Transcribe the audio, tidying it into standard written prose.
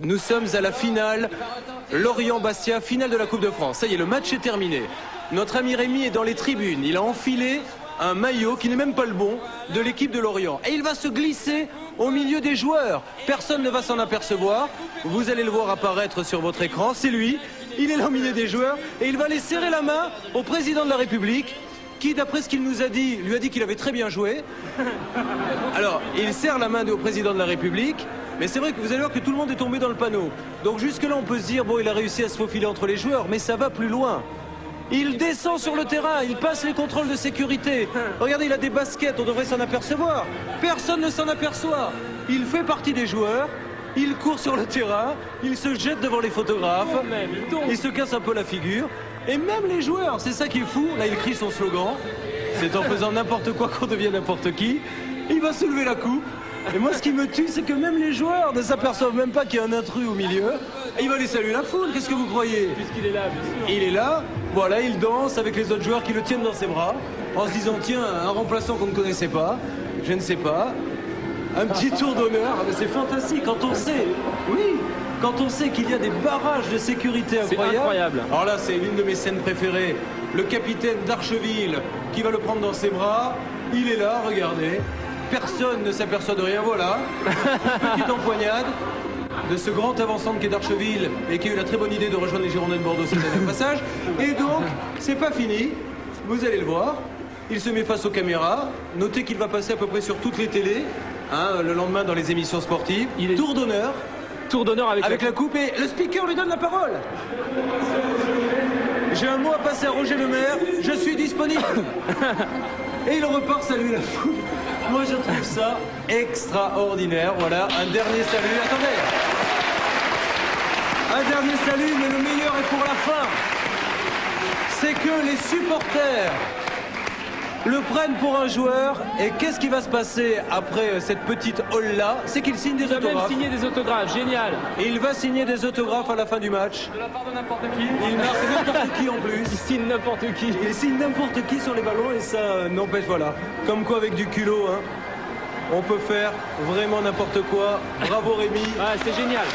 Nous sommes à la finale, Lorient-Bastia, finale de la Coupe de France. Ça y est, le match est terminé. Notre ami Rémi est dans les tribunes. Il a enfilé un maillot qui n'est même pas le bon de l'équipe de Lorient. Et il va se glisser au milieu des joueurs. Personne ne va s'en apercevoir. Vous allez le voir apparaître sur votre écran. C'est lui. Il est là au milieu des joueurs et il va aller serrer la main au président de la République qui, d'après ce qu'il nous a dit, lui a dit qu'il avait très bien joué. Alors, il serre la main au président de la République. Mais c'est vrai que vous allez voir que tout le monde est tombé dans le panneau. Donc jusque-là, on peut se dire, bon, il a réussi à se faufiler entre les joueurs, mais ça va plus loin. Il descend sur le terrain, il passe les contrôles de sécurité. Regardez, il a des baskets, on devrait s'en apercevoir. Personne ne s'en aperçoit. Il fait partie des joueurs, il court sur le terrain, il se jette devant les photographes, il se casse un peu la figure. Et même les joueurs, c'est ça qui est fou. Là, il crie son slogan. C'est en faisant n'importe quoi qu'on devient n'importe qui. Il va soulever la coupe. Et moi, ce qui me tue, c'est que même les joueurs ne s'aperçoivent même pas qu'il y a un intrus au milieu. Et il va aller saluer la foule, qu'est-ce que vous croyez? Puisqu'il est là, bien sûr. Il est là, voilà, il danse avec les autres joueurs qui le tiennent dans ses bras, en se disant, tiens, un remplaçant qu'on ne connaissait pas, je ne sais pas, un petit tour d'honneur. Ah, mais c'est fantastique, quand on sait, oui, quand on sait qu'il y a des barrages de sécurité incroyables. C'est incroyable. Alors là, c'est l'une de mes scènes préférées, le capitaine d'Archeville qui va le prendre dans ses bras, il est là, regardez. Personne ne s'aperçoit de rien, voilà. Une petite empoignade de ce grand avant-centre qui est d'Archeville et qui a eu la très bonne idée de rejoindre les Girondins de Bordeaux cette année au passage. Et donc, c'est pas fini, vous allez le voir. Il se met face aux caméras. Notez qu'il va passer à peu près sur toutes les télés, hein, le lendemain dans les émissions sportives. Tour d'honneur. Tour d'honneur avec la coupe et le speaker lui donne la parole. J'ai un mot à passer à Roger Le Maire, je suis disponible. Et il repart saluer la foule. Moi, je trouve ça extraordinaire. Voilà, un dernier salut. Attendez. Un dernier salut, mais le meilleur est pour la fin. C'est que les supporters le prennent pour un joueur. Et qu'est-ce qui va se passer après cette petite hall-là? C'est qu'il signe des autographes. Il va même signer des autographes, génial. Et il va signer des autographes à la fin du match. De la part de n'importe qui. Il marque n'importe qui en plus. Il signe n'importe qui. Il signe n'importe qui sur les ballons et ça n'empêche, voilà. Comme quoi avec du culot, hein, on peut faire vraiment n'importe quoi. Bravo Rémi. Ouais, c'est génial.